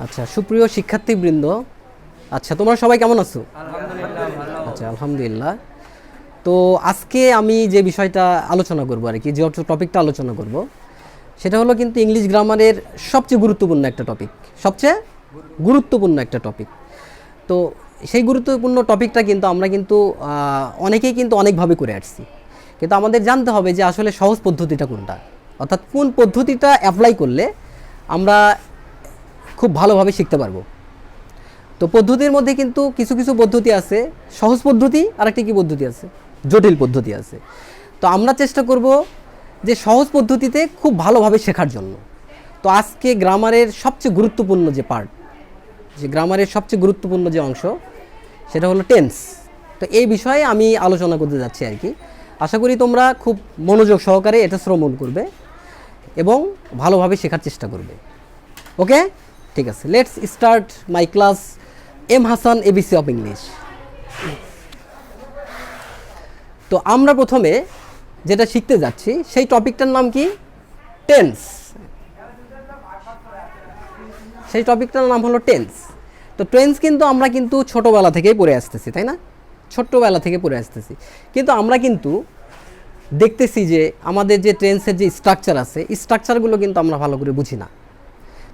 আচ্ছা, সুপ্রিয় শিক্ষার্থীবৃন্দ, আচ্ছা তোমরা সবাই কেমন আছো? আচ্ছা, আলহামদুলিল্লাহ। তো আজকে আমি যে বিষয়টা আলোচনা করব আর কি, যে টপিকটা আলোচনা করব সেটা হলো কিন্তু ইংলিশ গ্রামারের সবচেয়ে গুরুত্বপূর্ণ একটা টপিক, সবচেয়ে গুরুত্বপূর্ণ একটা টপিক। তো সেই গুরুত্বপূর্ণ টপিকটা কিন্তু আমরা কিন্তু অনেকেই কিন্তু অনেকভাবে করে আসছি, কিন্তু আমাদের জানতে হবে যে আসলে সহজ পদ্ধতিটা কোনটা, অর্থাৎ কোন পদ্ধতিটা অ্যাপ্লাই করলে আমরা খুব ভালোভাবে শিখতে পারবো। তো পদ্ধতির মধ্যে কিন্তু কিছু কিছু পদ্ধতি আছে সহজ পদ্ধতি, আর একটি কী পদ্ধতি আছে, জটিল পদ্ধতি আছে। তো আমরা চেষ্টা করব যে সহজ পদ্ধতিতে খুব ভালোভাবে শেখার জন্য। তো আজকে গ্রামারের সবচেয়ে গুরুত্বপূর্ণ যে পার্ট, যে গ্রামারের সবচেয়ে গুরুত্বপূর্ণ যে অংশ, সেটা হলো টেন্স। তো এই বিষয়ে আমি আলোচনা করতে যাচ্ছি আর কি। আশা করি তোমরা খুব মনোযোগ সহকারে এটা শ্রবণ করবে এবং ভালোভাবে শেখার চেষ্টা করবে। ওকে, ঠিক আছে, let's start my class M Hasan ABC of English. তো আমরা প্রথমে যেটা শিখতে যাচ্ছি সেই টপিকটার নাম কি? টেন্স। সেই টপিকটার নাম হলো টেন্স। তো টেন্স কিন্তু আমরা কিন্তু ছোটোবেলা থেকেই পড়ে আসতেছি, তাই না? ছোট্টবেলা থেকে পড়ে আসতেছি, কিন্তু আমরা কিন্তু দেখতেছি যে আমাদের যে টেন্সের যে স্ট্রাকচার আছে, স্ট্রাকচারগুলো কিন্তু আমরা ভালো করে বুঝি না।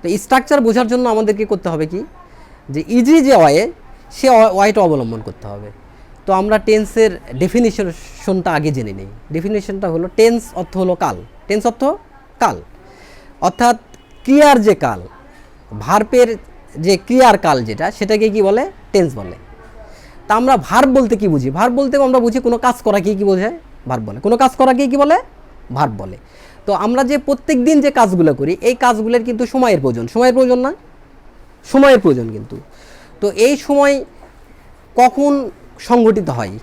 তো স্ট্রাকচার বোঝার জন্য আমাদেরকে করতে হবে কি, যে ইজি যে ওয়ে, সে ওয়েটা অবলম্বন করতে হবে। তো আমরা টেন্সের ডেফিনিশনটা আগে জেনে নিই। ডেফিনিশনটা হলো টেন্স অর্থ হলো কাল। টেন্স অর্থ কাল, অর্থাৎ ক্রিয়ার যে কাল, ভার্বের যে ক্রিয়ার কাল যেটা, সেটাকে কি বলে? টেন্স বলে। তা আমরা ভার্ব বলতে কি বুঝি? ভার্ব বলতে আমরা বুঝি কোনো কাজ করাকেই কি বোঝায়? ভার্ব বলে। কোনো কাজ করাকেই কি বলে? ভার্ব বলে। তো আমরা যে প্রত্যেক দিন যে কাজগুলো করি, এই কাজগুলোর কিন্তু সময়ের প্রয়োজন। সময়ের প্রয়োজন না? সময়ের প্রয়োজন কিন্তু। তো এই সময় কখন সংঘটিত হয়,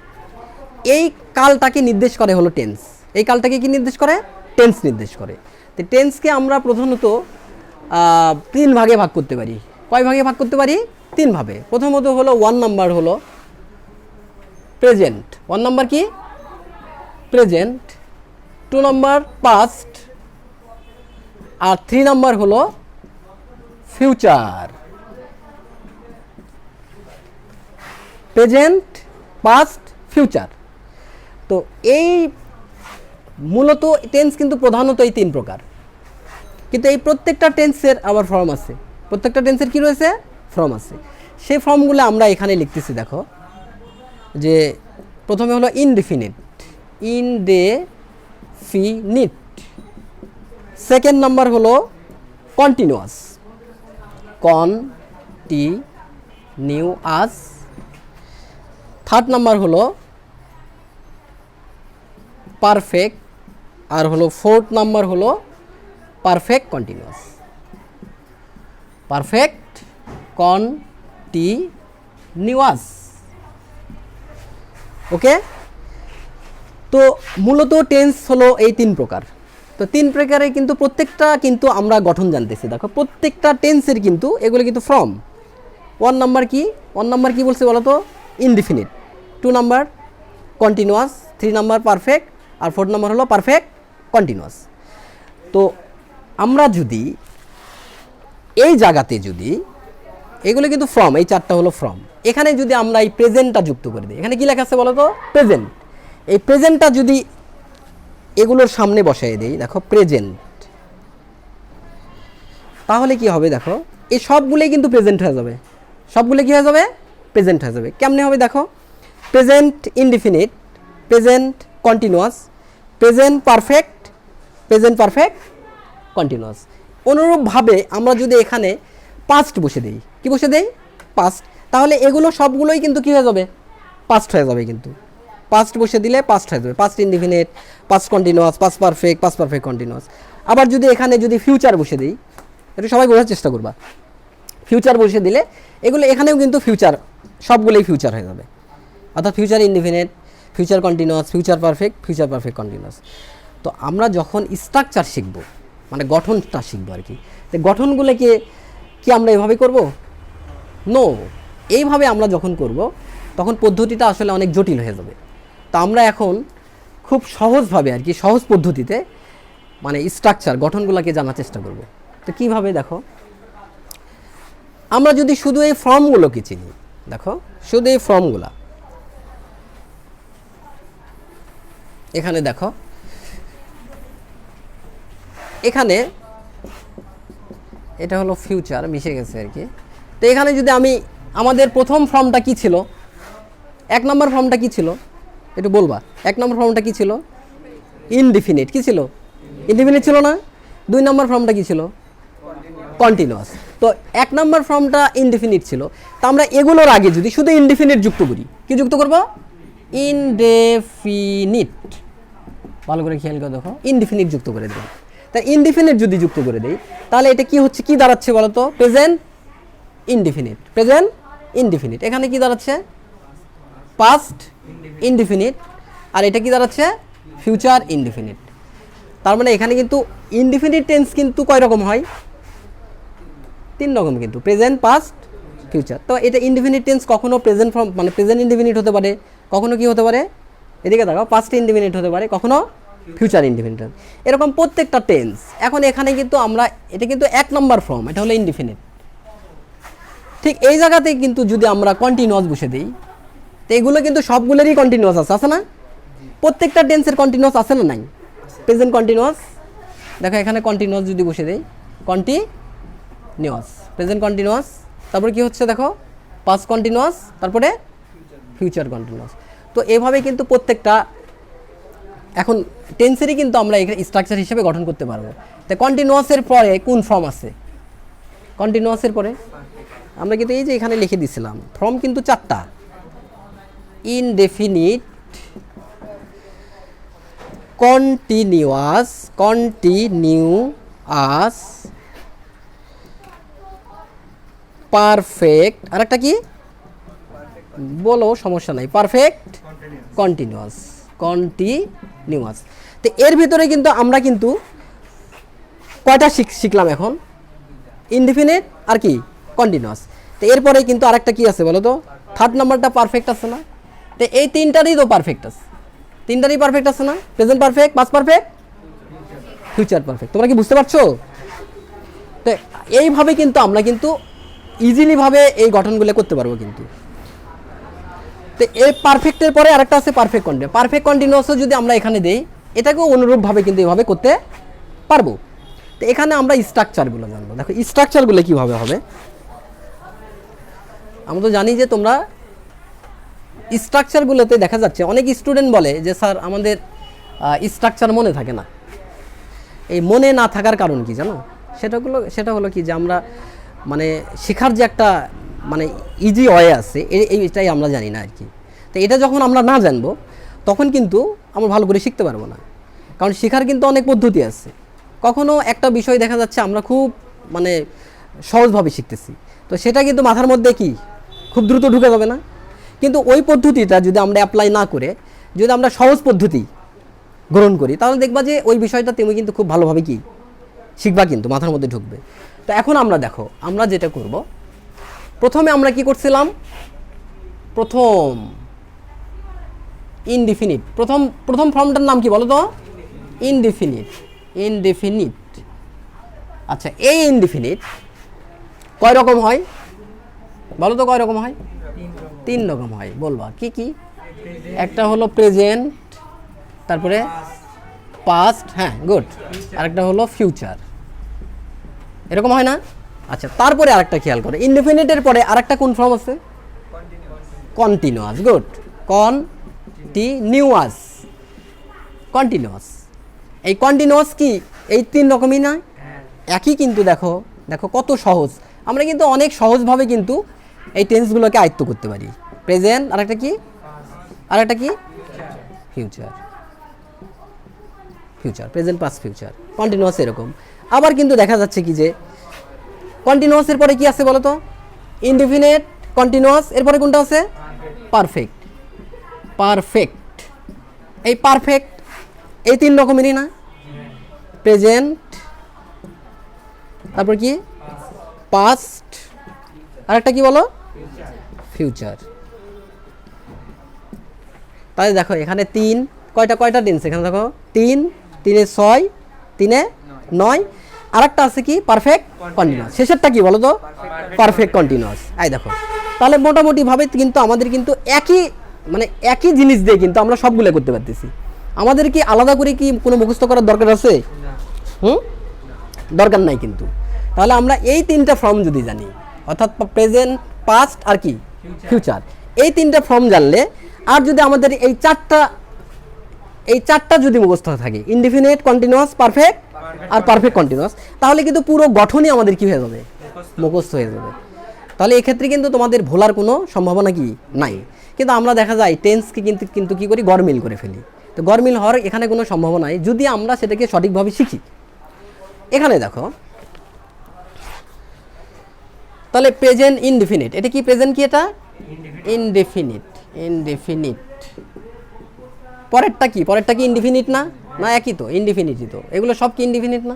এই কালটাকে নির্দেশ করে হলো টেন্স। এই কালটাকে কি নির্দেশ করে? টেন্স নির্দেশ করে। তো টেন্সকে আমরা প্রধানত তিন ভাগে ভাগ করতে পারি। কয় ভাগে ভাগ করতে পারি? তিন ভাবে। প্রথমত হলো 1 নাম্বার হলো প্রেজেন্ট। 1 নাম্বার কি? প্রেজেন্ট। 2 নাম্বার পাস্ট, আর 3 নাম্বার হলো ফিউচার। Present, past, future. তো এই মূলত টেন্স কিন্তু প্রধানত এই 3 প্রকার, কিন্তু এই প্রত্যেকটা টেন্সের আবার ফর্ম আছে। প্রত্যেকটা টেন্সের কি রয়েছে? ফর্ম আছে। সেই ফর্মগুলো আমরা এখানে লিখতেছি। দেখো, যে প্রথমে হলো ইনডেফিনিট, ইনডেফিনিট। সেকেন্ড নাম্বার হলো কন্টিনিউয়াস, কন্টিনিউয়াস। থার্ড নাম্বার হলো পারফেক্ট, আর হলো ফোর্থ নাম্বার হলো perfect continuous. Perfect continuous. Okay, তো মূলত টেন্স হলো এই 3 প্রকার। তো 3 প্রকারে কিন্তু প্রত্যেকটা কিন্তু আমরা গঠন জানতেছি। দেখো, প্রত্যেকটা টেন্সের কিন্তু এগুলো কিন্তু ফর্ম। 1 নাম্বার কি? 1 নাম্বার কি বলছে বলো তো? Indefinite. 2 number continuous, 3 number perfect, আর 4 নাম্বার হলো পারফেক্ট কন্টিনিউয়াস। তো আমরা যদি এই জায়গাতে যদি এগুলো কিন্তু ফর্ম, এই 4টা হলো ফর্ম। এখানে যদি আমরা এই প্রেজেন্টটা যুক্ত করে দিই, এখানে কি লেখা আছে বলো তো? প্রেজেন্ট। এই প্রেজেন্টটা যদি এগুলোর সামনে বসাই দেই, দেখো প্রেজেন্ট, তাহলে কি হবে? দেখো, এই সবগুলোই কিন্তু প্রেজেন্ট হয়ে যাবে। সবগুলো কি হয়ে যাবে? প্রেজেন্ট হয়ে যাবে। কেমনে হবে? দেখো, present indefinite, present continuous, present perfect, present perfect continuous. অনুরূপভাবে আমরা যদি এখানে পাস্ট বসে দিই, কি বসে দেই? পাস্ট, তাহলে এগুলো সবগুলোই কিন্তু কি হয়ে যাবে? পাস্ট হয়ে যাবে। কিন্তু পাস্ট বসে দিলে পাস্ট হয়ে যাবে। Past indefinite, past continuous, past perfect, past perfect continuous. আবার যদি এখানে যদি ফিউচার বসে দিই, এটা সবাই বোঝার চেষ্টা করবা। ফিউচার বসে দিলে এগুলো এখানেও কিন্তু ফিউচার, সবগুলোই ফিউচার হয়ে যাবে। অর্থাৎ future indefinite, future continuous, future perfect, future perfect continuous. তো আমরা যখন স্ট্রাকচার শিখব, মানে গঠনটা শিখবো আর কি, তো গঠনগুলোকে কি আমরা এভাবে করব? নো, এইভাবে আমরা যখন করব তখন পদ্ধতিটা আসলে অনেক জটিল হয়ে যাবে। তো আমরা এখন খুব সহজভাবে আর কি, সহজ পদ্ধতিতে মানে স্ট্রাকচার, গঠনগুলোকে জানার চেষ্টা করব। তো কীভাবে? দেখো, আমরা যদি শুধু এই ফর্মগুলোকে চিনি, দেখো শুধু এই ফর্মগুলা, এখানে দেখো এখানে এটা হলো ফিউচার, মিশে গেছে আর কি। তো এখানে যদি আমি আমাদের প্রথম ফর্মটা কি ছিল, 1 নম্বর ফর্মটা কি ছিল একটু বলবা? 1 নম্বর ফর্মটা কি ছিল? ইনডিফিনিট। কি ছিল? ইনডিফিনিট ছিল না? 2 নম্বর ফর্মটা কি ছিল? কন্টিনিউয়াস। তো 1 নম্বর ফর্মটা ইনডিফিনিট ছিল, তা আমরা এগুলোর আগে যদি শুধু ইনডিফিনিট যুক্ত করি, কি যুক্ত করব? ইনডেফিনিট। ভালো করে খেয়াল করে দেখো, ইনডিফিনিট যুক্ত করে দেব। তা ইনডিফিনিট যদি যুক্ত করে দেই তাহলে এটা কি হচ্ছে, কি দাঁড়াচ্ছে বলো তো? Present indefinite. Present indefinite. এখানে কি দাঁড়াচ্ছে? Past indefinite. আর এটা কি দাঁড়াচ্ছে? Future indefinite. তার মানে এখানে কিন্তু ইনডিফিনিট টেন্স কিন্তু কয় রকম হয়? 3 রকম কিন্তু, প্রেজেন্ট, পাস্ট, ফিউচার। তো এটা ইনডিফিনিট টেন্স কখনো প্রেজেন্ট ফর্ম মানে প্রেজেন্ট ইনডিফিনিট হতে পারে, কখনো কি হতে পারে, এদিকে দেখাও, পাস্ট ইনডিফিনিট হতে পারে, কখনো ফিউচার ইনডিফিনিট। এরকম প্রত্যেকটা টেন্স। এখন এখানে কিন্তু আমরা, এটা কিন্তু 1 নম্বর ফর্ম, এটা হলো ইনডিফিনিট। ঠিক এই জায়গাতে কিন্তু যদি আমরা কন্টিনিউয়াস বসে দিই, তো এগুলো কিন্তু সবগুলোরই কন্টিনিউয়াস আছে না? প্রত্যেকটা টেন্সের কন্টিনিউয়াস আছে না নাই? প্রেজেন্ট কন্টিনিউয়াস, দেখো এখানে কন্টিনিউয়াস যদি বসে দেই, কন্টিনিউয়াস, প্রেজেন্ট কন্টিনিউয়াস, তারপরে কি হচ্ছে দেখো, পাস্ট কন্টিনিউয়াস, তারপরে ফিউচার কন্টিনিউয়াস। তো এভাবে কিন্তু প্রত্যেকটা এখন টেন্সেরই কিন্তু আমরা এখানে স্ট্রাকচার হিসেবে গঠন করতে পারবো। তো কন্টিনিউয়াসের পরে কোন ফর্ম আছে? কন্টিনিউয়াসের পরে আমরা কিন্তু এই যে এখানে লিখে দিছিলাম, ফর্ম কিন্তু 4টা। ইনডেফিনিট, কন্টিনিউয়াস, কন্টিনিউয়াস, পারফেক্ট, আর একটা কি বলো, সমস্যা নাই, পারফেক্ট কন্টিনিউয়াস, কন্টিনিউয়াস। তো এর ভিতরে কিন্তু আমরা কিন্তু কয়টা শিখলাম এখন? ইনডিফিনিট আর কি কন্টিনিউয়াস। তো এরপরে কিন্তু আরেকটা কি আছে বলো তো? 3rd নাম্বারটা পারফেক্ট আছে না? তো এই 3টারই তো পারফেক্ট আছে, 3টারই পারফেক্ট আছে না? Present perfect, past perfect, future perfect. তোমরা কি বুঝতে পারছো? তো এইভাবে কিন্তু আমরা কিন্তু ইজিলিভাবে এই গঠনগুলো করতে পারবো কিন্তু। তো এই পারফেক্টের পরে আরেকটা আছে পারফেক্ট কন্টিনিউয়াস। পারফেক্ট কন্টিনিউয়াসও যদি আমরা এখানে দেই, এটাকেও অনুরূপভাবে কিন্তু এভাবে করতে পারবো। তো এখানে আমরা স্ট্রাকচারগুলো জানবো। দেখো স্ট্রাকচারগুলো কীভাবে হবে। আমরা তো জানি যে তোমরা স্ট্রাকচারগুলোতে দেখা যাচ্ছে অনেক স্টুডেন্ট বলে যে স্যার আমাদের স্ট্রাকচার মনে থাকে না। এই মনে না থাকার কারণ কি জানো? সেটা হলো কি যে আমরা মানে শেখার যে একটা মানে ইজি ওয়ে আছে, এইটাই আমরা জানি না আর কি। তো এটা যখন আমরা না জানবো তখন কিন্তু আমরা ভালো করে শিখতে পারবো না, কারণ শেখার কিন্তু অনেক পদ্ধতি আছে। কখনো একটা বিষয় দেখা যাচ্ছে আমরা খুব মানে সহজভাবে শিখতেছি, তো সেটা কিন্তু মাথার মধ্যে কি খুব দ্রুত ঢুকে যাবে না। কিন্তু ওই পদ্ধতিটা যদি আমরা অ্যাপ্লাই না করে যদি আমরা সহজ পদ্ধতি গ্রহণ করি, তাহলে দেখবা যে ওই বিষয়টা তুমি কিন্তু খুব ভালোভাবে কি শিখবা, কিন্তু মাথার মধ্যে ঢুকবে। তো এখন আমরা দেখো, আমরা যেটা করব, প্রথমে আমরা কি করছিলাম, প্রথম ইনডিফিনিট, প্রথম ফর্মটার নাম কি বলো তো? ইনডিফিনিট। ইনডিফিনিট। আচ্ছা, এই ইনডিফিনিট কয় রকম হয় বলো তো? কয় রকম হয়? 3 রকম হয়। বলবা কি কি? একটা হলো প্রেজেন্ট, তারপরে পাস্ট, হ্যাঁ গুড, আরেকটা হলো ফিউচার। এরকম হয় না? আচ্ছা, তারপরে আরেকটা খেয়াল করে, ইনডিফিনিটের পরে আরেকটা কোন ফর্ম আছে? কন্টিনিউয়াস। Good, continuous. কন্টিনিউয়াস। এই কন্টিনিউয়াস কি এই 3 রকমই না? একই কিন্তু। দেখো দেখো কত সহজ। আমরা কিন্তু অনেক সহজভাবে কিন্তু এই টেন্সগুলোকে আয়ত্ত করতে পারি। প্রেজেন্ট, আরেকটা কি? আরেকটা কি? Future. Future, present, past, future, continuous এরকম। আবার কিন্তু দেখা যাচ্ছে কি যে কন্টিনিউয়াসের পরে কি আছে বলো তো? ইনডিফিনিট, কন্টিনিউয়াস, এরপরে কোনটা আছে? পারফেক্ট। পারফেক্ট। এই পারফেক্ট এই 3 রকমেরই না? প্রেজেন্ট, তারপর কি? পাস্ট, আরেকটা কি বলো? ফিউচার। তাহলে দেখো এখানে 3, কয়টা টেন্স এখানে দেখো? 3, 3 এ 6, 3 এ 9। আরেকটা আছে কি পারফেক্ট কন্টিনিউয়াস, শেষেরটা কি বলো তো পারফেক্ট কন্টিনিউয়াস। এই দেখো, তাহলে মোটামুটিভাবে কিন্তু আমাদের কিন্তু একই জিনিস দিয়ে কিন্তু আমরা সবগুলো করতে পারতেছি। আমাদের কি আলাদা করে কি কোনো মুখস্থ করার দরকার আছে? দরকার নাই কিন্তু। তাহলে আমরা এই তিনটা ফর্ম যদি জানি, অর্থাৎ প্রেজেন্ট, পাস্ট আর কি ফিউচার, এই তিনটা ফর্ম জানলে, আর যদি আমাদের এই চারটা যদি মুখস্থ থাকে, ইনডিফিনিট, কন্টিনিউয়াস, পারফেক্ট আর পারফেক্ট কন্টিনিউয়াস, তাহলে কিন্তু পুরো গঠনই আমাদের কি হয়ে যাবে, মুখস্থ হয়ে যাবে। তাহলে এক্ষেত্রে কিন্তু তোমাদের ভোলার কোনো সম্ভাবনা কি নাই। কিন্তু আমরা দেখা যায় টেন্সকে কিন্তু কি করি, গরমিল করে ফেলি। তো গরমিল হওয়ার এখানে কোনো সম্ভাবনা নাই যদি আমরা সেটাকে সঠিকভাবে শিখি। এখানে দেখো, তাহলে প্রেজেন্ট ইনডিফিনিট, এটা কি প্রেজেন্ট কি, এটা ইনডিফিনিট। পরেরটা কি ইনডিফিনিট না? একই তো, ইনডিফিনিটই তো। এগুলো সব কি ইনডিফিনিট না?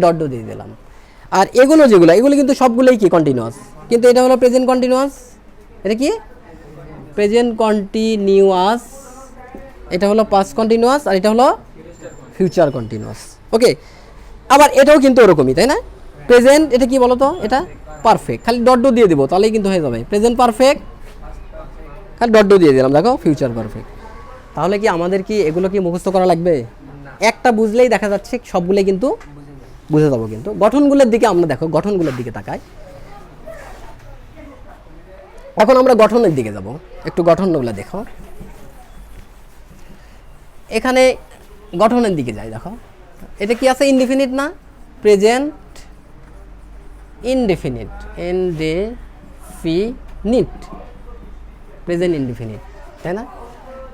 ডট দিয়ে দিলাম। আর এগুলো কিন্তু সবগুলোই কি কন্টিনিউয়াস, কিন্তু এটা হলো প্রেজেন্ট কন্টিনিউয়াস। এটা কি প্রেজেন্ট কন্টিনিউয়াস, এটা হলো পাস্ট কন্টিনিউয়াস, আর এটা হলো ফিউচার কন্টিনিউয়াস। ওকে, আবার এটাও কিন্তু ওরকমই, তাই না? প্রেজেন্ট এটা কি বলো তো, এটা পারফেক্ট, খালি ডট দিয়ে দিব তাহলেই কিন্তু হয়ে যাবে প্রেজেন্ট পারফেক্ট, খালি ডট দিয়ে দিলাম, দেখো ফিউচার পারফেক্ট। তাহলে কি আমাদের কি এগুলো কি মুখস্থ করা লাগবে? একটা বুঝলেই দেখা যাচ্ছে সবগুলোই কিন্তু বুঝে যাবো। কিন্তু গঠনগুলোর দিকে আমরা দেখো, গঠনগুলোর দিকে তাকাই। এখন আমরা গঠনের দিকে যাব, একটু গঠনগুলো দেখো। এখানে গঠনের দিকে যাই, দেখো এটা কি আছে, ইনডিফিনিট না? প্রেজেন্ট ইনডিফিনিট, প্রেজেন্ট ইনডিফিনিট, তাই না?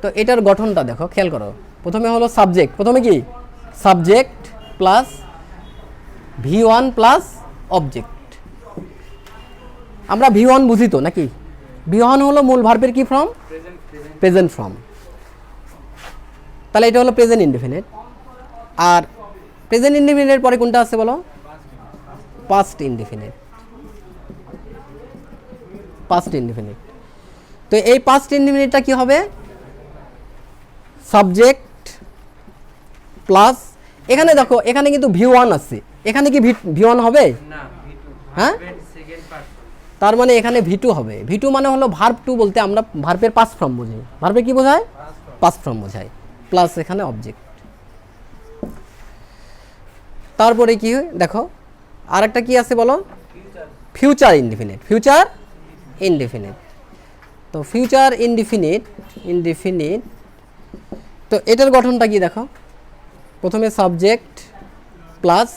তো এটার গঠনটা দেখো, খেয়াল করো। প্রথমে হলো সাবজেক্ট, প্রথমে কি subject plus V1 plus object. আমরা V1 বুঝি তো নাকি? V1 হলো মূল ভার্বের কি ফর্ম, প্রেজেন্ট ফর্ম। তাহলে এটা হলো প্রেজেন্ট ইনডিফিনিট। আর প্রেজেন্ট ইনডিফিনিটের পরে কোনটা আছে বলো? Past indefinite. তো এই পাস্ট ইনডিফিনিটটা কি হবে? সাবজেক্ট প্লাস, এখানে দেখো এখানে কিন্তু V1 আছে, এখানে কি V1 হবে না? হ্যাঁ, তার মানে এখানে V2 হবে। V2 মানে হলো ভার্ব টু, বলতে আমরা ভার্বের পাস্ট ফর্ম বুঝি। ভার্বে কি বোঝায়? পাস্ট ফর্ম বোঝায়। প্লাস এখানে অবজেক্ট। তারপরে কি দেখো, আর একটা কি আছে বলো? Future indefinite. তো ফিউচার ইনডিফিনিট, তো এটার গঠনটা কি দেখো? প্রথমে subject plus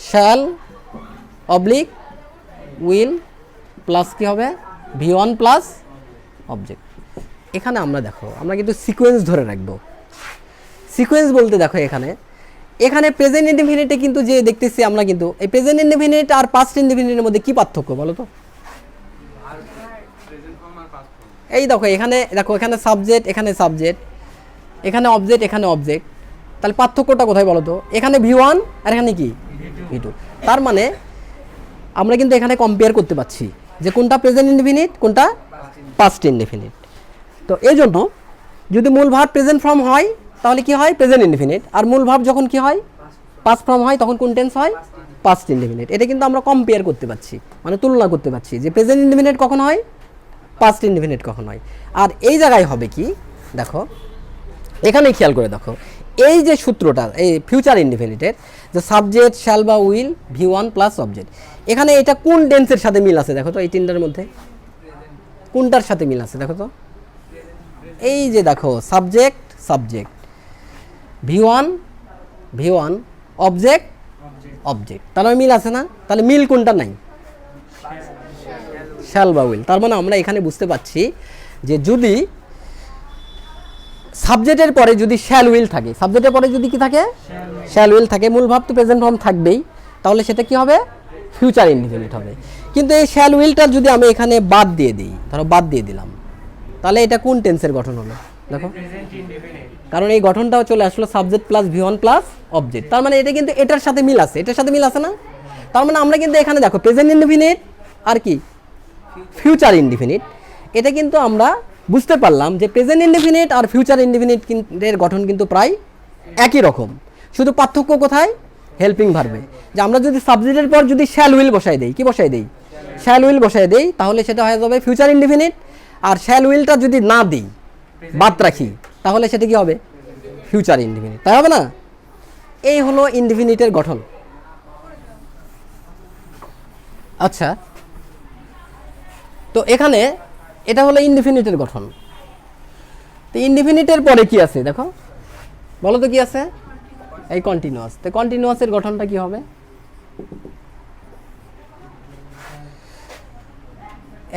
shall oblique will plus কি হবে? V1 plus object. এখানে আমরা দেখো, আমরা কিন্তু সিকোয়েন্স ধরে রাখবো। সিকোয়েন্স বলতে দেখো এখানে প্রেজেন্ট ইনডিফিনিটে কিন্তু যে দেখতেছি আমরা, কিন্তু এই প্রেজেন্ট ইনডিফিনিট আর পাস্ট ইনডিফিনিটের মধ্যে কি পার্থক্য বলো তো? এই দেখো এখানে সাবজেক্ট, এখানে অবজেক্ট, তাহলে পার্থক্যটা কোথায় বলো তো? এখানে V1 আর এখানে কি V2। তার মানে আমরা কিন্তু এখানে কম্পেয়ার করতে পারছি যে কোনটা প্রেজেন্ট ইনডিফিনিট, কোনটা পাস্ট ইনডিফিনিট। তো এই জন্য যদি মূল ভার্ব প্রেজেন্ট ফর্ম হয় তাহলে কি হয়? Present indefinite. আর মূল ভার্ব যখন কি হয়, পাস্ট ফর্ম হয়, তখন কোন টেন্স হয়? Past indefinite. এটা কিন্তু আমরা কম্পেয়ার করতে পারছি, মানে তুলনা করতে পারছি যে প্রেজেন্ট ইনডিফিনিট কখন হয়, পাস্ট ইনডিফিনিট কখন হয়। আর এই জায়গায় হবে কি দেখো, এখানে খেয়াল করে দেখো, এই যে সূত্রটা এই ফিউচার ইনডিফিনিটের, যে সাবজেক্ট শ্যাল বা উইল V1 প্লাস অবজেক্ট, এখানে এটা কোন টেন্সের সাথে মিল আছে দেখো তো? এই তিনটার মধ্যে কোনটার সাথে মিল আছে দেখো তো? এই যে দেখো, সাবজেক্ট V1 অবজেক্ট, তাহলে মিল আছে না? তাহলে মিল কোনটা নাই? শ্যাল বা উইল। তার মানে আমরা এখানে বুঝতে পারছি যে যদি সাবজেক্টের পরে যদি শ্যাল উইল থাকে, সাবজেক্টের পরে যদি কি থাকে? শ্যাল উইল থাকে, মূল ভাব তো প্রেজেন্ট ফর্ম থাকবেই, তাহলে সেটা কি হবে? ফিউচার ইনডিফিনিট হবে। কিন্তু এই শ্যাল উইলটা যদি আমি এখানে বাদ দিয়ে দিই, ধরো বাদ দিয়ে দিলাম, তাহলে এটা কোন টেন্সের গঠন হলো দেখো? কারণ এই গঠনটাও চলে আসলো subject plus V1 plus object. তার মানে এটা কিন্তু এটার সাথে মিল আছে, না? তার মানে আমরা কিন্তু এখানে দেখো প্রেজেন্ট ইনডিফিনিট আর কি ফিউচার ইনডিফিনিট, এটা কিন্তু আমরা বুঝতে পারলাম যে প্রেজেন্ট ইনডিফিনিট আর ফিউচার ইনডিফিনিট এর গঠন কিন্তু প্রায় একই রকম। শুধু পার্থক্য কোথায়? হেল্পিং ভার্বে, যে আমরা যদি সাবজেক্টের পর যদি শ্যাল উইল বসাই দেই, কি বসাই দেই, শ্যাল উইল বসাই দেই, তাহলে সেটা হয়ে যাবে ফিউচার ইনডিফিনিট। আর শ্যাল উইলটা যদি না দিই, বাদ রাখি, তাহলে সেটা কি হবে, ফিউচার ইনডিফিনিট, তাই হবে না? এই হলো ইনডিফিনিটের গঠন। আচ্ছা, তো এখানে এটা হলো ইনডিফিনিটের গঠন। তো ইনডিফিনিটের পরে কি আছে দেখো, বলো তো কি আছে, এই কন্টিনিউয়াস। তো কন্টিনিউয়াসের গঠনটা কি হবে,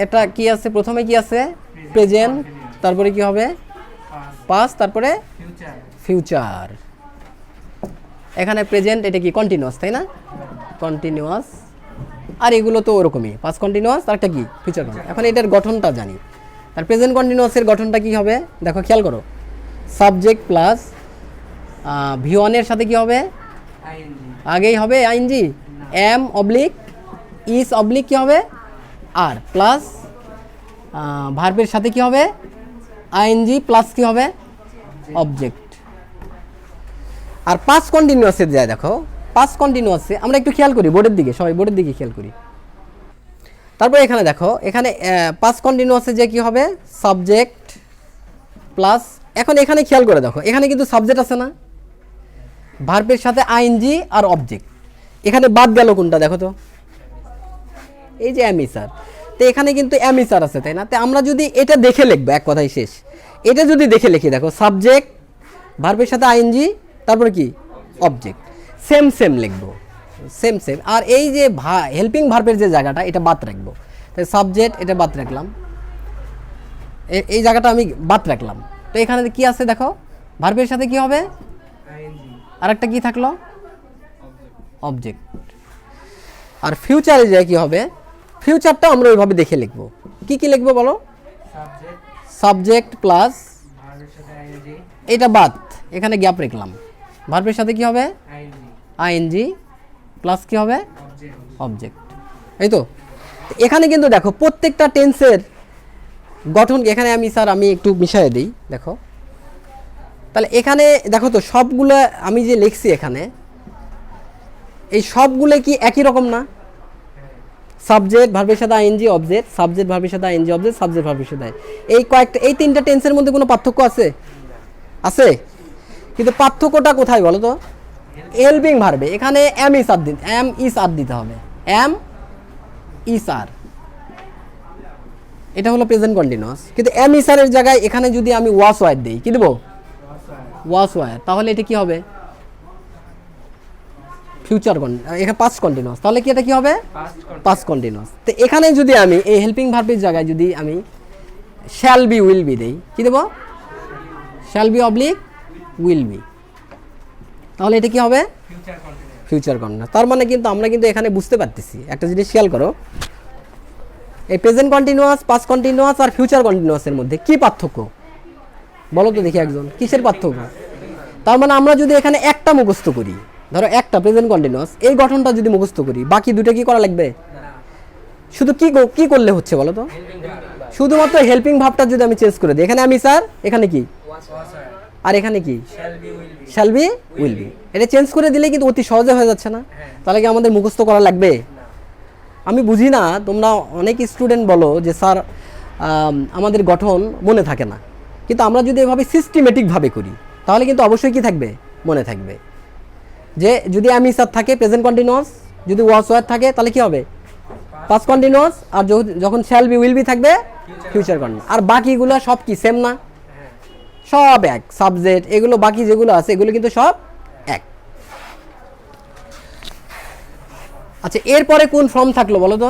এটা কি আছে, প্রথমে কি আছে প্রেজেন্ট, তারপরে কি হবে পাস্ট, তারপরে ফিউচার। এখানে প্রেজেন্ট, এটা কি কন্টিনিউয়াস, তাই না, কন্টিনিউয়াস। আর এগুলো তো ওরকমই, পাস্ট কন্টিনিউয়াস, আর একটা কি ফিউচার কন্টিনিউয়াস। এখন এটার গঠনটা জানি। আর প্রেজেন্ট কন্টিনিউয়াসের গঠনটা কি হবে দেখো, খেয়াল করো, সাবজেক্ট প্লাস V1 এর সাথে কি হবে, আগেই হবে আইএনজি, এম অবলিক ইস অবলিক কি হবে আর, প্লাস ভার্বের সাথে কি হবে আইএনজি প্লাস কি হবে অবজেক্ট। আর পাস্ট কন্টিনিউয়াসে যায় দেখো, পাস্ট কন্টিনিউয়াসে আমরা একটু খেয়াল করি বোর্ডের দিকে, সবাই বোর্ডের দিকে খেয়াল করি। তারপরে এখানে দেখো, এখানে পাস্ট কন্টিনিউয়াসে যে কি হবে সাবজেক্ট প্লাস, এখন এখানে খেয়াল করে দেখো, এখানে কিন্তু সাবজেক্ট আছে না, ভার্বের সাথে আইএনজি আর অবজেক্ট। এখানে বাদ গেল কোনটা দেখো তো, এই যে অ্যামিসার। তো এখানে কিন্তু অ্যামিসার আছে, তাই না? তো আমরা যদি এটা দেখে লিখবো, এক কথাই শেষ, এটা যদি দেখে লিখি দেখো, সাবজেক্ট ভার্বের সাথে আইএনজি, তারপরে কি অবজেক্ট, সেম সেম লিখবো, সেম সেম। আর এই যে হেল্পিং ভার্বের যে জায়গাটা, এটা বাদ রাখবো। তাই সাবজেক্ট এটা বাদ রাখলাম, এই জায়গাটা আমি বাদ রাখলাম। তো এখানে কি আছে দেখো, ভার্বের সাথে কি হবে আর একটা কি থাকলো অবজেক্ট। আর ফিউচারে যায় কি হবে, ফিউচারটা আমরা ওইভাবে দেখে লিখবো। কি কি লিখবো বলো, সাবজেক্ট প্লাস, এটা বাদ, এখানে গ্যাপ রাখলাম, ভার্বের সাথে কি হবে আইএনজি প্লাস কি হবে অবজেক্ট, এই তো। এখানে কিন্তু দেখো প্রত্যেকটা টেন্সের গঠন, এখানে আমি একটু মিশিয়ে দিই দেখো। তাহলে এখানে দেখো তো সবগুলো আমি যে লিখছি এখানে, এই সবগুলো কি একই রকম না, সাবজেক্ট ভার্বের সাথে আইএনজি অবজেক্ট, সাবজেক্ট ভার্বের সাথে আইএনজি অবজেক্ট, সাবজেক্ট ভার্বের সাথে, এই কয়েকটা, এই তিনটা টেন্সের মধ্যে কোনো পার্থক্য আছে, আছে? কিন্তু পার্থক্যটা কোথায় বলো তো, হেল্পিং ভার্বে এখানে এম ইস আর দিতে হবে, এম ইস আর, এটা হলো প্রেজেন্ট কন্টিনিউয়াস। কিন্তু এম ইস আর এর জায়গায় এখানে যদি আমি ওয়াস ওয়ার দিই, কি দেবো ওয়াস ওয়ার, তাহলে এটা কি হবে ফিউচার এখানে পাস্ট কন্টিনিউয়াস, তাহলে কি এটা কি হবে পাস্ট কন্টিনিউয়াস। তো এখানে যদি আমি এই হেল্পিং ভার্বের জায়গায় যদি আমি শ্যাল বি উইল বি দেই, কি দেবো shall be oblique will be, তাহলে এটা কি হবে ফিউচার কন্টিনিউয়াস। তার মানে কিন্তু আমরা কিন্তু এখানে বুঝতে পারতেছি একটা জিনিস, খেয়াল করো, এই প্রেজেন্ট কন্টিনিউয়াস, পাস্ট কন্টিনিউয়াস আর ফিউচার কন্টিনিউয়াসের মধ্যে কি পার্থক্য বলো তো দেখি একজন, কিসের পার্থক্য? তার মানে আমরা যদি এখানে একটা মুখস্থ করি, ধরো একটা প্রেজেন্ট কন্টিনিউয়াস, এই গঠনটা যদি মুখস্থ করি, বাকি দুটো কি করা লাগবে, শুধু কি করলে হচ্ছে বলো তো, শুধুমাত্র হেল্পিং ভাবটা যদি আমি চেঞ্জ করে দিই, এখানে আমি স্যার, এখানে কি আর এখানে কি শ্যাল বি উইল বি, এটা চেঞ্জ করে দিলে কিন্তু অতি সহজে হয়ে যাচ্ছে না? তাহলে কি আমাদের মুখস্থ করা লাগবে? আমি বুঝি না, তোমরা অনেক স্টুডেন্ট বলো যে স্যার আমাদের গঠন মনে থাকে না, কিন্তু আমরা যদি এভাবে সিস্টেমেটিকভাবে করি তাহলে কিন্তু অবশ্যই কি থাকবে, মনে থাকবে। যে যদি আমি স্যার থাকে প্রেজেন্ট কন্টিনিউয়াস, যদি ওয়াস ওয়ার থাকে তাহলে কি হবে পাস্ট কন্টিনিউয়াস, আর যখন শ্যাল বি উইল বি থাকবে ফিউচার কন্টিনিউয়াস। আর বাকিগুলো সব কি সেম না, সব এক, সাবজেক্ট এগুলো বাকি যেগুলো আছে এগুলো কিন্তু সব এক। আচ্ছা, এরপরে কোন ফর্ম থাকলো বলো তো,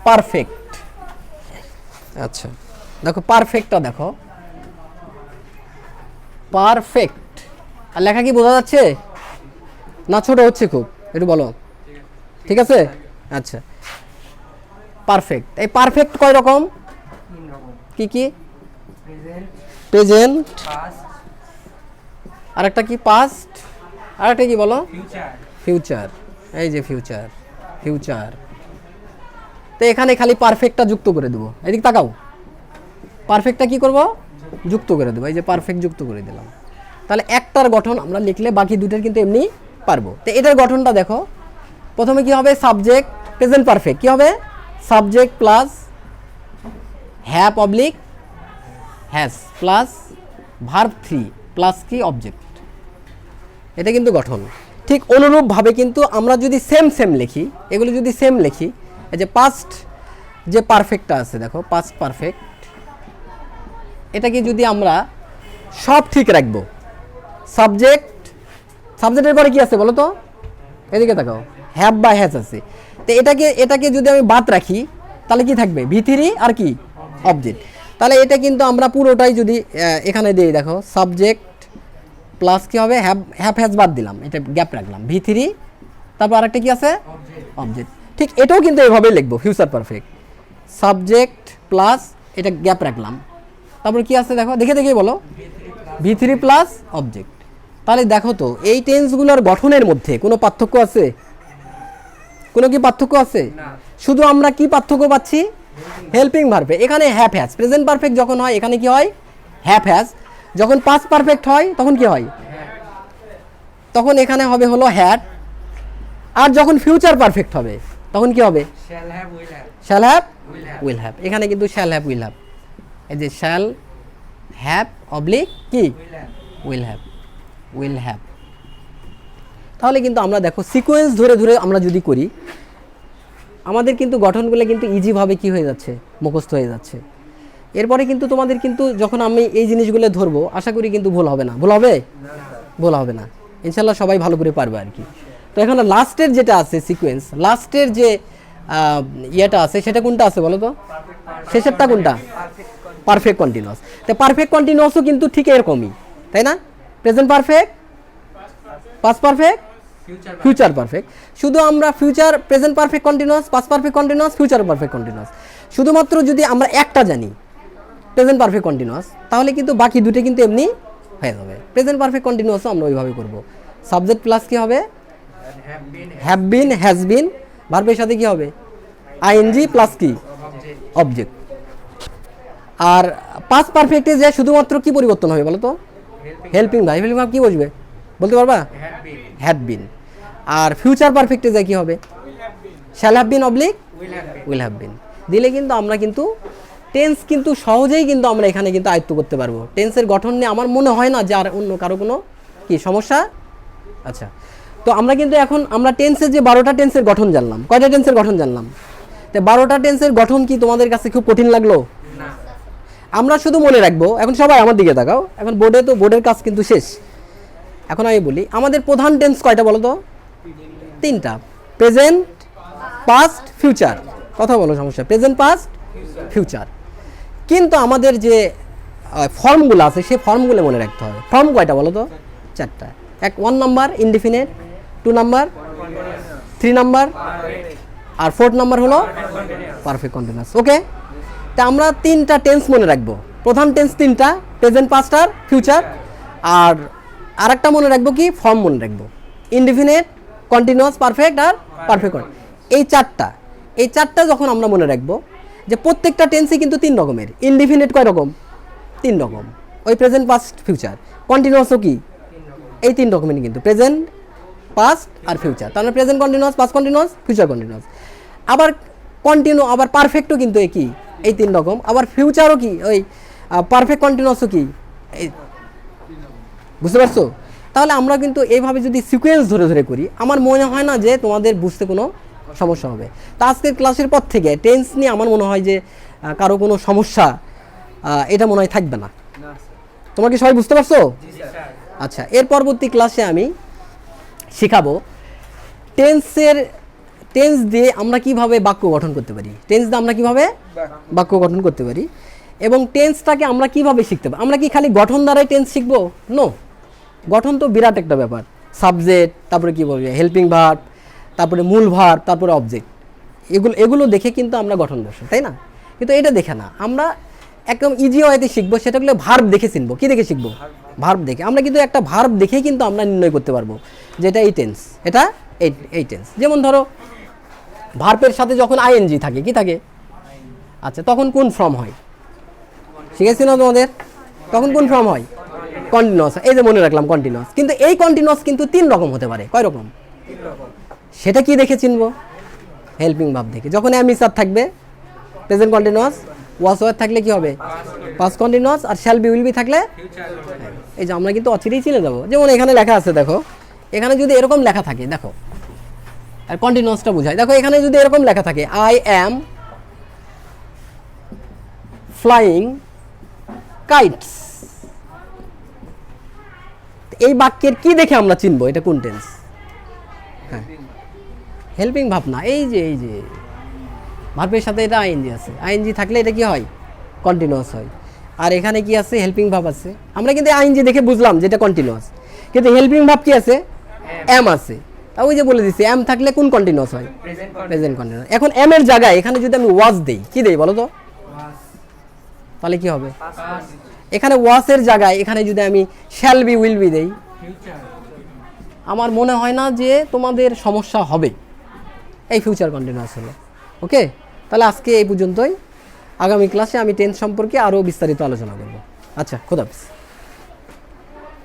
পারফেক্ট। আচ্ছা দেখো, পারফেক্টটা দেখো, পারফেক্ট, আর লেখা কি বোঝা যাচ্ছে না, ছোট হচ্ছে খুব, একটু বলো, ঠিক আছে? আচ্ছা, পারফেক্ট, এই পারফেক্ট কয় রকম, কি কি, প্রেজেন্ট, আর একটা কি পাস্ট, আর একটা কি বলো ফিউচার, এই যে ফিউচার, ফিউচার। তো এখানে খালি পারফেক্টটা যুক্ত করে দেবো, এদিক তাকাও, পারফেক্টটা কি করব যুক্ত করে দেবো, এই যে পারফেক্ট যুক্ত করে দিলাম। তাহলে একটার গঠন আমরা লিখলে বাকি দুটোর কিন্তু এমনি পারবো। তো এটার গঠনটা দেখো, প্রথমে কি হবে, সাবজেক্ট প্রেজেন্ট পারফেক্ট কি হবে, subject plus have oblique has plus verb 3 plus কি অবজেক্ট, এটা কিন্তু গঠন। ঠিক অনুরূপভাবে কিন্তু আমরা যদি সেম সেম লিখি, এগুলো যদি সেম লিখি, এই যে পাস্ট যে পারফেক্টটা আছে দেখো, পাস্ট পারফেক্ট, এটাকে যদি আমরা সব ঠিক রাখবো, সাবজেক্টের পরে কি আছে বলো তো, এদিকে তাকাও, হ্যাভ বা হ্যাজ আছে। তো এটাকে যদি আমি বাদ রাখি তাহলে কি থাকবে, ভি3 আর কি অবজেক্ট। তাহলে এটা কিন্তু আমরা পুরোটাই যদি এখানে দিই দেখো, সাবজেক্ট প্লাস কি হবে, হ্যাভ হ্যাজ বাদ দিলাম, এটা গ্যাপ রাখলাম, ভি3 তারপর আরেকটা কি আছে অবজেক্ট। ঠিক এটাও কিন্তু এইভাবেই লিখবো, ফিউচার পারফেক্ট, সাবজেক্ট প্লাস এটা গ্যাপ রাখলাম, তারপর কি আছে দেখো, দেখে বলো, ভি3 প্লাস অবজেক্ট। তাহলে দেখো তো এই টেন্সগুলোর গঠনের মধ্যে কোনো পার্থক্য আছে, কোনো কি পার্থক্য আছে? শুধু আমরা কি পার্থক্য পাচ্ছি, হেল্পিং ভার্বে, এখানে হ্যাভ হ্যাজ, প্রেজেন্ট পারফেক্ট যখন হয় এখানে কি হয় হ্যাভ হ্যাজ, যখন পাস্ট পারফেক্ট হয় তখন কি হয়, তখন এখানে হবে হলো হ্যাড, আর যখন ফিউচার পারফেক্ট হবে তখন কি হবে, শ্যাল হ্যাভ উইল হ্যাভ। এখানে কিন্তু শ্যাল হ্যাভ উইল হ্যাভ, এই যে শ্যাল হ্যাভ অবলিক কি উইল হ্যাভ। তাহলে কিন্তু আমরা দেখো সিকোয়েন্স ধরে ধরে আমরা যদি করি, আমাদের কিন্তু গঠনগুলো কিন্তু ইজিভাবে কি হয়ে যাচ্ছে, মুখস্থ হয়ে যাচ্ছে। এরপরে কিন্তু তোমাদের কিন্তু যখন আমি এই জিনিসগুলো ধরবো, আশা করি কিন্তু ভুল হবে না, ভুল হবে না ইনশাল্লাহ, সবাই ভালো করে পারবে আর কি। তো এখানে লাস্টের যেটা আছে সিকোয়েন্স, লাস্টের যে ইয়েটা আছে সেটা কোনটা আছে বলো তো, শেষেরটা কোনটা, পারফেক্ট কন্টিনিউয়াস। তো পারফেক্ট কন্টিনিউয়াসও কিন্তু ঠিক এরকমই, তাই না, present perfect, past perfect, future perfect. শুধু আমরা future, present perfect continuous, past perfect continuous, future perfect continuous, শুধুমাত্র যদি আমরা একটা জানি প্রেজেন্ট পারফেক্ট কন্টিনিউয়াস, তাহলে কিন্তু বাকি দুটো কিন্তু এমনি হয়ে যাবে। প্রেজেন্ট পারফেক্ট কন্টিনিউয়াসও আমরা ওইভাবে করব, সাবজেক্ট প্লাস কি হবে, হ্যাভ বিন হ্যাজ বিন, ভার্বের সাথে কি হবে, আইএনজি প্লাস কি অবজেক্ট। আর পাস্ট পারফেক্টে যে শুধুমাত্র কি পরিবর্তন হবে বলো তো, হেল্পিং ভার্ব, হেল্পিং ভার্ব কি বসবে বলতে পারবা, হ্যাড বিন। আর ফিউচার পারফেক্টে যে কি হবে, shall have been oblique will have been দিলে কিন্তু আমরা কিন্তু টেন্স কিন্তু সহজেই কিন্তু আমরা এখানে কিন্তু আয়ত্ত করতে পারবো। টেন্সের গঠন নিয়ে আমার মনে হয় না যে আর অন্য কারো কোনো কি সমস্যা। আচ্ছা, তো আমরা কিন্তু এখন আমরা টেন্সের যে 12টা টেন্সের গঠন জানলাম, কয়টা টেন্সের গঠন জানলাম, তো 12টা টেন্সের গঠন কি তোমাদের কাছে খুব কঠিন লাগলো? আমরা শুধু মনে রাখবো, এখন সবাই আমার দিকে তাকাও, এখন বোর্ডের কাজ কিন্তু শেষ। এখন আমি বলি আমাদের প্রধান টেন্স কয়টা বলো তো, 3টা, প্রেজেন্ট পাস্ট ফিউচার, কথা বলো সমস্যা, প্রেজেন্ট পাস্ট ফিউচার। কিন্তু আমাদের যে ফর্মগুলো আছে সেই ফর্মগুলো মনে রাখতে হবে। ফর্ম কয়টা বলো তো, 4টা, 1 নাম্বার ইনডিফিনিট, 2 নাম্বার, 3 নাম্বার, আর 4 নাম্বার হলো পারফেক্ট কন্টিনিউয়াস। ওকে, তা আমরা 3টা টেন্স মনে রাখবো, প্রধান টেন্স 3টা, প্রেজেন্ট পাস্ট আর ফিউচার। আর আরেকটা মনে রাখবো কি, ফর্ম মনে রাখবো, ইনডিফিনিট, কন্টিনিউয়াস, পারফেক্ট আর পারফেক্ট। এই 4টা যখন আমরা মনে রাখবো, যে প্রত্যেকটা টেন্সই কিন্তু 3 রকমের, ইনডিফিনিট কয় রকম, 3 রকম, ওই প্রেজেন্ট পাস্ট ফিউচার, কন্টিনিউয়াসও কি এই 3 রকমেরই কিন্তু, প্রেজেন্ট পাস্ট আর ফিউচার। তাহলে present continuous, past continuous, future continuous. আবার আবার পারফেক্টও কিন্তু একই, এই 3 রকম। আবার ফিউচারও কি ওই পারফেক্ট কন্টিনিউয়াসও কি এই, বুঝতে পারছো? তাহলে আমরা কিন্তু এইভাবে যদি সিকোয়েন্স ধরে ধরে করি, আমার মনে হয় না যে তোমাদের বুঝতে কোনো সমস্যা হবে। তা আজকের ক্লাসের পর থেকে টেন্স নিয়ে আমার মনে হয় যে কারো কোনো সমস্যা এটা মনে হয় থাকবে না। তোমরা কি সবাই বুঝতে পারছো? আচ্ছা, এর পরবর্তী ক্লাসে আমি শেখাবো টেন্স দিয়ে আমরা কিভাবে বাক্য গঠন করতে পারি, টেন্স দিয়ে আমরা কিভাবে বাক্য গঠন করতে পারি, এবং টেন্সটাকে আমরা কিভাবে শিখতে পারি। আমরা কি খালি গঠন দ্বারাই টেন্স শিখবো? নো, গঠন তো বিরাট একটা ব্যাপার, সাবজেক্ট, তারপরে কি বলবে হেল্পিং ভার্ব, তারপরে মূল ভার্ব, তারপরে অবজেক্ট, এগুলো দেখে কিন্তু আমরা গঠন বসবো, তাই না? কিন্তু এটা দেখে না, আমরা একদম ইজি ওয়েতে শিখবো, সেটা হলো ভার্ব দেখে চিনবো। কি দেখে শিখবো? ভার্ব দেখে। আমরা কিন্তু একটা ভার্ব দেখেই কিন্তু আমরা নির্ণয় করতে পারবো যে এটা এই টেন্স, এটা এই টেন্স। যেমন ধরো ভার্বের সাথে যখন আইএনজি থাকে, কি থাকে? আচ্ছা, তখন কোন ফর্ম হয় শিখেছি না তোমাদের? তখন কোন ফর্ম হয়? কন্টিনিউয়াস, এই যে মনে রাখলাম কন্টিনিউয়াস। কিন্তু এই কন্টিনিউয়াস কিন্তু 3 রকম হতে পারে। কয় রকম? সেটা কি দেখে চিনবো? হেল্পিং ভার্ব দেখে। যখন অ্যাম ইজ আর থাকবে প্রেজেন্ট কন্টিনিউয়াস, ওয়াজ ওয়ার থাকলে কি হবে? পাস্ট কন্টিনিউয়াস, আর শ্যাল বি উইল বি থাকলে এই যে আমরা কিন্তু অচিরেই চিনে যাবো। যেমন এখানে লেখা আছে দেখো, এখানে যদি এরকম লেখা থাকে দেখো, আর কন্টিনিউয়াসটা বোঝায়। দেখো এখানে যদি এরকম লেখা থাকে আই অ্যাম ফ্লাইং কাইটস, এই বাক্যের কি দেখে আমরা চিনবো এটা কোন টেন্স? হ্যাঁ, হেল্পিং ভাব না, এই যে ভার্বের সাথে এটা আইএনজি আছে, আইএনজি থাকলে এটা কি হয়? কন্টিনিউয়াস হয়। আর এখানে কি আছে? হেল্পিং ভাব আছে। আমরা কিন্তু আইএনজি দেখে বুঝলাম যেটা কন্টিনিউয়াস, কিন্তু হেল্পিং ভাব কি আছে? এম আছে। তা ওই যে বলে দিচ্ছি, এম থাকলে কোন কন্টিনিউয়াস হয়? Present continuous. এখন এম এর জায়গায় এখানে যদি আমি ওয়াজ দেই, কি দেই বলো তো? তাহলে কি হবে? এখানে ওয়াসের জায়গায় এখানে যদি আমি শ্যাল বি উইল বি দেই, আমার মনে হয় না যে তোমাদের সমস্যা হবে। এই ফিউচার কন্টিনিউয়াস হলো। ওকে, তাহলে আজকে এই পর্যন্তই। আগামী ক্লাসে আমি টেন্স সম্পর্কে আরও বিস্তারিত আলোচনা করব। আচ্ছা, খোদা হাফেজ।